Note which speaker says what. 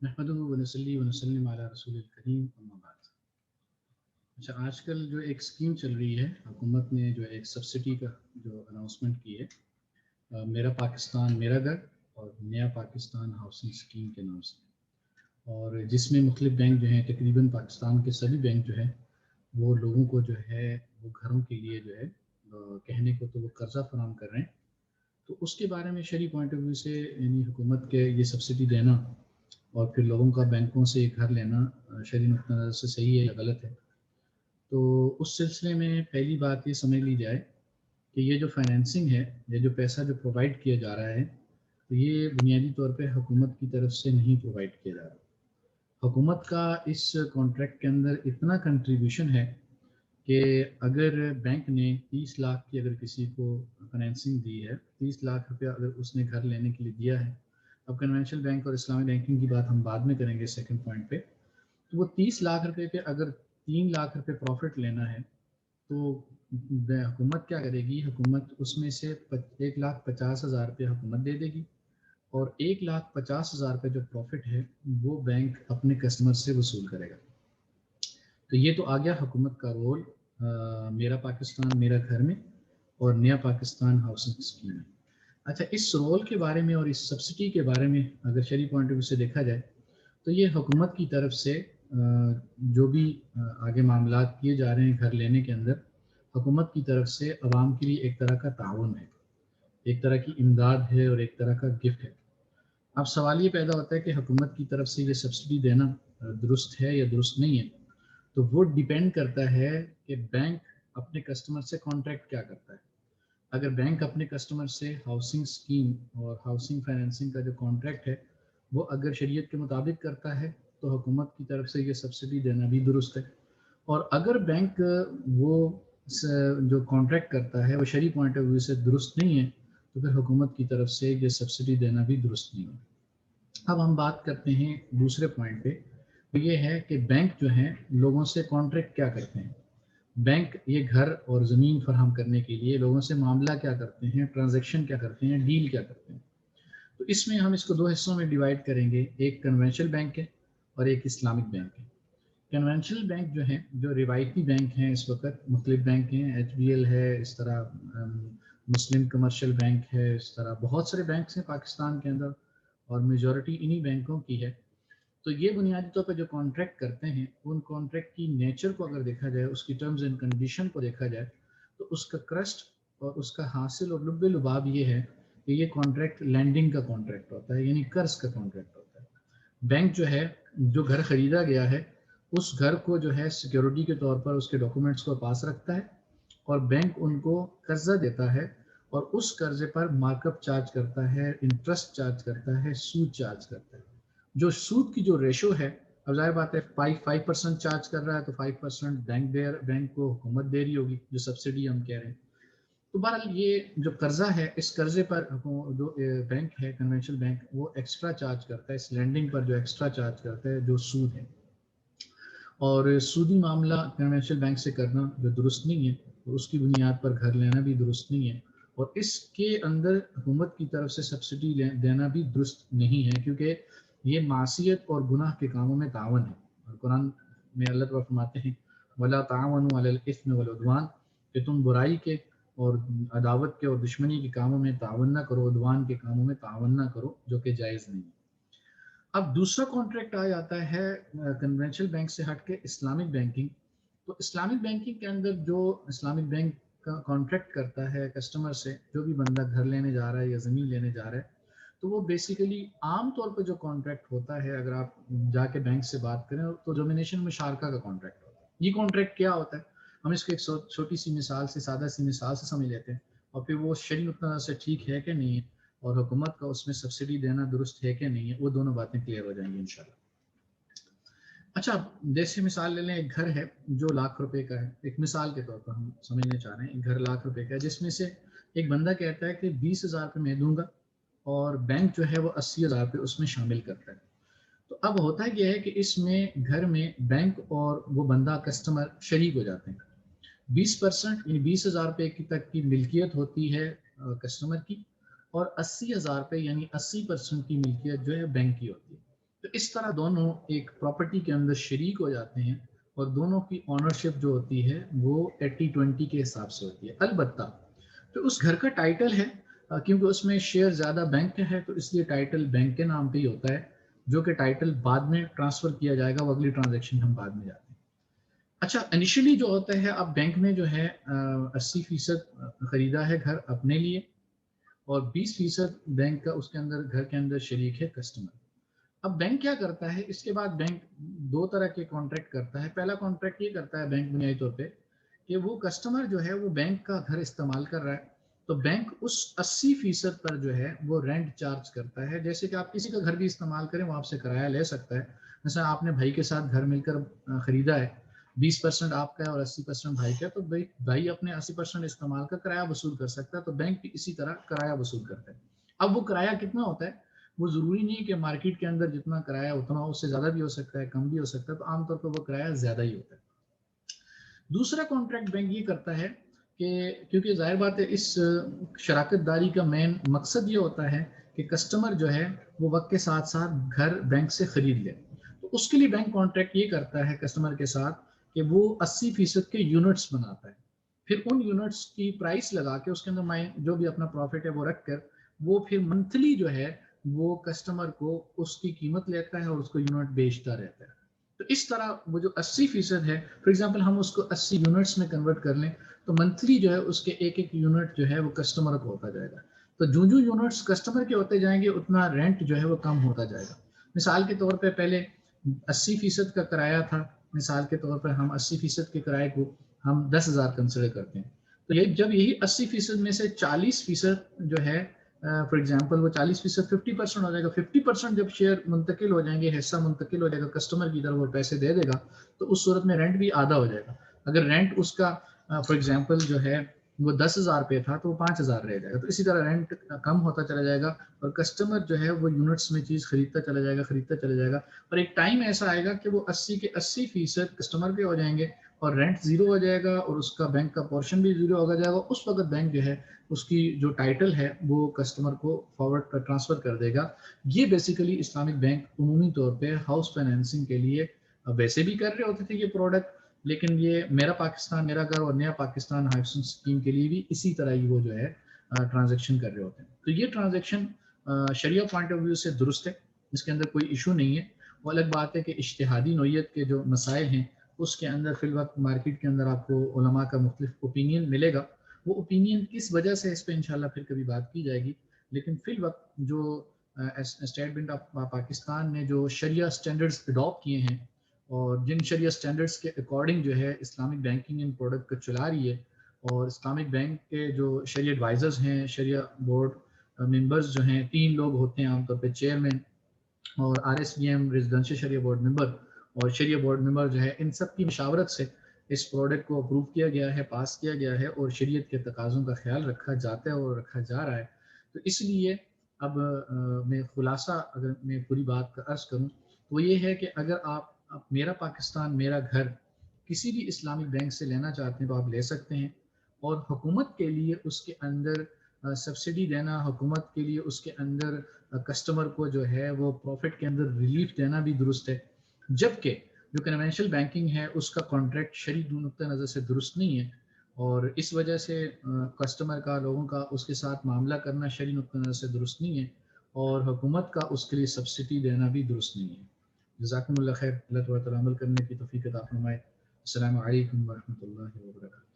Speaker 1: نحمدہ ونصلی ونسلم علی رسول الکریم اما بعد۔ اچھا، آج کل جو ایک اسکیم چل رہی ہے، حکومت نے جو ایک سبسڈی کا جو اناؤنسمنٹ کی ہے، میرا پاکستان میرا گھر اور نیا پاکستان ہاؤسنگ اسکیم کے نام سے، اور جس میں مختلف بینک جو ہیں، تقریباً پاکستان کے سبھی بینک جو ہیں وہ لوگوں کو جو ہے وہ گھروں کے لیے جو ہے کہنے کو تو وہ قرضہ فراہم کر رہے ہیں۔ تو اس کے بارے میں شرعی پوائنٹ آف ویو سے یعنی حکومت کے یہ سبسڈی دینا اور پھر لوگوں کا بینکوں سے گھر لینا شرعی نقطہ نظر سے صحیح ہے یا غلط ہے؟ تو اس سلسلے میں پہلی بات یہ سمجھ لی جائے کہ یہ جو فائنینسنگ ہے یا جو پیسہ جو پرووائڈ کیا جا رہا ہے، تو یہ بنیادی طور پہ حکومت کی طرف سے نہیں پرووائڈ کیا جا رہا۔ حکومت کا اس کانٹریکٹ کے اندر اتنا کنٹریبیوشن ہے کہ اگر بینک نے 30 لاکھ کی اگر کسی کو فائنینسنگ دی ہے، 30 لاکھ روپیہ اگر اس نے گھر لینے کے لیے دیا ہے، اب کنونشنل بینک اور اسلامی بینکنگ کی بات ہم بعد میں کریں گے سیکنڈ پوائنٹ پہ، تو وہ 30 لاکھ روپے پہ اگر 3 لاکھ روپے پروفٹ لینا ہے تو حکومت کیا کرے گی؟ حکومت اس میں سے 1,50,000 روپے حکومت دے دے گی، اور 1,50,000 روپے جو پروفٹ ہے وہ بینک اپنے کسٹمر سے وصول کرے گا۔ تو یہ تو آ گیا حکومت کا رول میرا پاکستان میرا گھر میں اور نیا پاکستان ہاؤسنگ اسکیم میں۔ اچھا، اس رول کے بارے میں اور اس سبسڈی کے بارے میں اگر شرعی پوائنٹ آف ویو سے دیکھا جائے تو یہ حکومت کی طرف سے جو بھی آگے معاملات کیے جا رہے ہیں گھر لینے کے اندر، حکومت کی طرف سے عوام کے لیے ایک طرح کا تعاون ہے، ایک طرح کی امداد ہے اور ایک طرح کا گفٹ ہے۔ اب سوال یہ پیدا ہوتا ہے کہ حکومت کی طرف سے یہ سبسڈی دینا درست ہے یا درست نہیں ہے؟ تو وہ ڈیپینڈ کرتا ہے کہ بینک اپنے کسٹمر سے کانٹریکٹ کیا کرتا ہے۔ اگر بینک اپنے کسٹمر سے ہاؤسنگ اسکیم اور ہاؤسنگ فائنینسنگ کا جو کانٹریکٹ ہے وہ اگر شریعت کے مطابق کرتا ہے تو حکومت کی طرف سے یہ سبسڈی دینا بھی درست ہے، اور اگر بینک وہ جو کانٹریکٹ کرتا ہے وہ شرعی پوائنٹ آف ویو سے درست نہیں ہے تو پھر حکومت کی طرف سے یہ سبسڈی دینا بھی درست نہیں ہے۔ اب ہم بات کرتے ہیں دوسرے پوائنٹ پہ، تو یہ ہے کہ بینک جو ہیں لوگوں سے کانٹریکٹ کیا کرتے ہیں۔ بینک یہ گھر اور زمین فراہم کرنے کے لیے لوگوں سے معاملہ کیا کرتے ہیں، ٹرانزیکشن کیا کرتے ہیں، ڈیل کیا کرتے ہیں۔ تو اس میں ہم اس کو دو حصوں میں ڈیوائڈ کریں گے، ایک کنونشنل بینک ہے اور ایک اسلامک بینک ہے۔ کنونشنل بینک جو ہیں، جو روایتی بینک ہیں، اس وقت مختلف بینک ہیں، ایچ بی ایل ہے، اس طرح مسلم کمرشل بینک ہے، اس طرح بہت سارے بینکس ہیں پاکستان کے اندر اور میجورٹی انہی بینکوں کی ہے۔ تو یہ بنیادی طور پر جو کانٹریکٹ کرتے ہیں ان کانٹریکٹ کی نیچر کو اگر دیکھا جائے، اس کی ٹرمز اینڈ کنڈیشن کو دیکھا جائے، تو اس کا کرسٹ اور اس کا حاصل اور لب لباب یہ ہے کہ یہ کانٹریکٹ لینڈنگ کا کانٹریکٹ ہوتا ہے، یعنی قرض کا کانٹریکٹ ہوتا ہے۔ بینک جو ہے، جو گھر خریدا گیا ہے اس گھر کو جو ہے سیکیورٹی کے طور پر اس کے ڈاکومنٹس کو پاس رکھتا ہے، اور بینک ان کو قرضہ دیتا ہے اور اس قرضے پر مارک اپ چارج کرتا ہے، انٹرسٹ چارج کرتا ہے، سود چارج کرتا ہے۔ جو سود کی جو ریشو ہے، اب ظاہر بات ہے 5% چارج کر رہا ہے تو 5% بینک کو حکومت دے رہی ہوگی، جو سبسڈی ہم کہہ رہے ہیں۔ تو بہرحال یہ جو قرضہ ہے، اس قرضے پر جو بینک ہے کنونشنل بینک وہ ایکسٹرا چارج کرتا ہے، اس لینڈنگ پر جو ایکسٹرا چارج کرتا ہے جو سود ہے، اور سودی معاملہ کنونشنل بینک سے کرنا جو درست نہیں ہے، اور اس کی بنیاد پر گھر لینا بھی درست نہیں ہے، اور اس کے اندر حکومت کی طرف سے سبسڈی دینا بھی درست نہیں ہے، کیونکہ یہ معصیت اور گناہ کے کاموں میں تعاون ہے۔ اور قرآن میں اللہ تعالیٰ فرماتے ہیں وَلَا تَعَاوَنُوا عَلَى الْإِثْمِ وَالْعُدْوَانِ، کہ تم برائی کے اور عداوت کے اور دشمنی کے کاموں میں تعاون نہ کرو، عدوان کے کاموں میں تعاون نہ کرو، جو کہ جائز نہیں ہے۔ اب دوسرا کانٹریکٹ آ جاتا ہے کنونشنل بینک سے ہٹ کے اسلامک بینکنگ۔ تو اسلامک بینکنگ کے اندر جو اسلامک بینک کا کانٹریکٹ کرتا ہے کسٹمر سے، جو بھی بندہ گھر لینے جا رہا ہے یا زمین لینے جا رہا ہے، تو وہ بیسیکلی عام طور پہ جو کانٹریکٹ ہوتا ہے، اگر آپ جا کے بینک سے بات کریں تو ڈومینیشن مشارکہ کا کانٹریکٹ ہوتا ہے۔ یہ کانٹریکٹ کیا ہوتا ہے؟ ہم اس کو ایک چھوٹی سی مثال سے، سادہ سی مثال سے سمجھ لیتے ہیں، اور پھر وہ شرعی نقطہ نظر سے ٹھیک ہے کہ نہیں ہے، اور حکومت کا اس میں سبسڈی دینا درست ہے کہ نہیں ہے، وہ دونوں باتیں کلیئر ہو جائیں گی انشاءاللہ۔ اچھا، جیسے مثال لے لیں، ایک گھر ہے جو 1,00,000 روپے کا ہے، ایک مثال کے طور پر ہم سمجھنے چاہ رہے ہیں، ایک گھر 1,00,000 روپے کا ہے، جس میں سے ایک بندہ کہتا ہے کہ 20,000 روپے میں دوں گا، اور بینک جو ہے وہ 80,000 روپے اس میں شامل کرتا ہے۔ تو اب ہوتا یہ ہے کہ اس میں گھر میں بینک اور وہ بندہ کسٹمر شریک ہو جاتے ہیں۔ 20% یعنی 20,000 روپے کی تک کی ملکیت ہوتی ہے کسٹمر کی، اور 80,000 روپے یعنی 80% کی ملکیت جو ہے بینک کی ہوتی ہے۔ تو اس طرح دونوں ایک پراپرٹی کے اندر شریک ہو جاتے ہیں اور دونوں کی اونرشپ جو ہوتی ہے وہ 80-20 کے حساب سے ہوتی ہے. البتہ تو اس گھر کا ٹائٹل ہے کیونکہ اس میں شیئر زیادہ بینک کے ہے تو اس لیے ٹائٹل بینک کے نام پہ ہی ہوتا ہے, جو کہ ٹائٹل بعد میں ٹرانسفر کیا جائے گا, وہ اگلی ٹرانزیکشن ہم بعد میں جاتے ہیں. اچھا, انیشلی جو ہوتا ہے اب بینک نے جو ہے 80% خریدا ہے گھر اپنے لیے اور 20% بینک کا اس کے اندر گھر کے اندر شریک ہے کسٹمر. اب بینک کیا کرتا ہے, اس کے بعد بینک دو طرح کے کانٹریکٹ کرتا ہے. پہلا کانٹریکٹ یہ کرتا ہے بینک بنیادی طور پہ کہ وہ کسٹمر جو ہے وہ بینک کا گھر استعمال کر رہا ہے تو بینک اس 80% پر جو ہے وہ رینٹ چارج کرتا ہے. جیسے کہ آپ کسی کا گھر بھی استعمال کریں وہ آپ سے کرایہ لے سکتا ہے. مثلا آپ نے بھائی کے ساتھ گھر مل کر خریدا ہے, 20% آپ کا ہے اور 80% بھائی کا ہے, تو بھائی اپنے 80% استعمال کا کرایہ وصول کر سکتا ہے, تو بینک بھی اسی طرح کرایہ وصول کرتا ہے. اب وہ کرایہ کتنا ہوتا ہے, وہ ضروری نہیں کہ مارکیٹ کے اندر جتنا کرایہ اتنا, اس سے زیادہ بھی ہو سکتا ہے, کم بھی ہو سکتا ہے, تو عام طور پر وہ کرایہ زیادہ ہی ہوتا ہے. دوسرا کانٹریکٹ بینک یہ کرتا ہے کہ کیونکہ ظاہر بات ہے اس شراکت داری کا مین مقصد یہ ہوتا ہے کہ کسٹمر جو ہے وہ وقت کے ساتھ ساتھ گھر بینک سے خرید لے, تو اس کے لیے بینک کانٹریکٹ یہ کرتا ہے کسٹمر کے ساتھ کہ وہ 80% کے یونٹس بناتا ہے. پھر ان یونٹس کی پرائس لگا کے اس کے اندر جو بھی اپنا پروفٹ ہے وہ رکھ کر وہ پھر منتھلی جو ہے وہ کسٹمر کو اس کی قیمت لیتا ہے اور اس کو یونٹ بیچتا رہتا ہے. تو اس طرح وہ جو 80% ہے, فار ایگزامپل ہم اس کو 80 یونٹس میں کنورٹ کر لیں تو منتھلی جو ہے اس کے ایک یونٹ جو ہے وہ کسٹمر کو ہوتا جائے گا. تو جو یونٹس کسٹمر کے ہوتے جائیں گے اتنا رینٹ جو ہے وہ کم ہوتا جائے گا. مثال کے طور پہ پہلے 80% کا کرایہ تھا, مثال کے طور پر ہم 80% کے کرائے کو ہم 10,000 کنسیڈر کرتے ہیں, تو یہ جب یہی 80% میں سے 40% جو ہے فار ایگزامپل وہ 40% 50% ہو جائے گا, 50% جب شیئر منتقل ہو جائیں گے, حصہ منتقل ہو جائے گا کسٹمر کی طرف, وہ پیسے دے دے گا, تو اس صورت میں رینٹ بھی آدھا ہو جائے گا. اگر رینٹ اس کا فار ایگزامپل جو ہے وہ 10,000 پہ تھا تو وہ 5,000 رہ جائے گا. تو اسی طرح رینٹ کم ہوتا چلا جائے گا اور کسٹمر جو ہے وہ یونٹس میں چیز خریدتا چلا جائے گا اور ایک ٹائم ایسا آئے گا کہ وہ 80 کے 80% کسٹمر پہ ہو جائیں گے اور رینٹ زیرو ہو جائے گا اور اس کا بینک کا پورشن بھی زیرو ہو جائے گا. اس وقت بینک جو ہے اس کی جو ٹائٹل ہے وہ کسٹمر کو فارورڈ پر ٹرانسفر کر دے گا. یہ بیسیکلی اسلامک بینک عمومی طور پہ ہاؤس فائنینسنگ کے لیے ویسے بھی کر رہے ہوتے تھے یہ پروڈکٹ, لیکن یہ میرا پاکستان میرا گھر اور نیا پاکستان ہائیوسن اسکیم کے لیے بھی اسی طرح ہی وہ جو ہے ٹرانزیکشن کر رہے ہوتے ہیں. تو یہ transaction Shariah point of view سے درست ہے, اس کے اندر کوئی ایشو نہیں ہے. وہ الگ بات ہے کہ اجتہادی نوعیت کے جو مسائل ہیں اس کے اندر فی الوقت مارکیٹ کے اندر آپ کو علماء کا مختلف اوپینین ملے گا. وہ اوپینین کس وجہ سے, اس پہ انشاءاللہ پھر کبھی بات کی جائے گی. لیکن فی الوقت جو اسٹیٹ بینک آف پاکستان نے جو شریعہ سٹینڈرڈز اڈاپٹ کیے ہیں اور جن شریعہ سٹینڈرڈز کے اکارڈنگ جو ہے اسلامک بینکنگ ان پروڈکٹ کو چلا رہی ہے, اور اسلامک بینک کے جو شریعہ ایڈوائزرز ہیں, شریعہ بورڈ ممبرز جو ہیں 3 لوگ ہوتے ہیں عام طور پہ, چیئرمین اور RSBM ریزیڈنشل شریعہ بورڈ ممبر اور شریعہ بورڈ ممبر جو ہے, ان سب کی مشاورت سے اس پروڈکٹ کو اپروو کیا گیا ہے, پاس کیا گیا ہے اور شریعت کے تقاضوں کا خیال رکھا جاتا ہے اور رکھا جا رہا ہے. تو اس لیے اب میں خلاصہ اگر میں پوری بات کا عرض کروں تو یہ ہے کہ اگر آپ میرا پاکستان میرا گھر کسی بھی اسلامک بینک سے لینا چاہتے ہیں تو آپ لے سکتے ہیں, اور حکومت کے لیے اس کے اندر سبسڈی دینا, حکومت کے لیے اس کے اندر کسٹمر کو جو ہے وہ پروفٹ کے اندر ریلیف دینا بھی درست ہے. جبکہ جو کنونشنل بینکنگ ہے اس کا کانٹریکٹ شرعی نقطہ نظر سے درست نہیں ہے, اور اس وجہ سے کسٹمر کا, لوگوں کا اس کے ساتھ معاملہ کرنا شرعی نقطہ نظر سے درست نہیں ہے, اور حکومت کا اس کے لیے سبسڈی دینا بھی درست نہیں ہے. جزاکم اللہ خیر, اللہ تعالیٰ عمل کرنے کی توفیق عطا فرمائے. السلام علیکم ورحمۃ اللہ وبرکاتہ.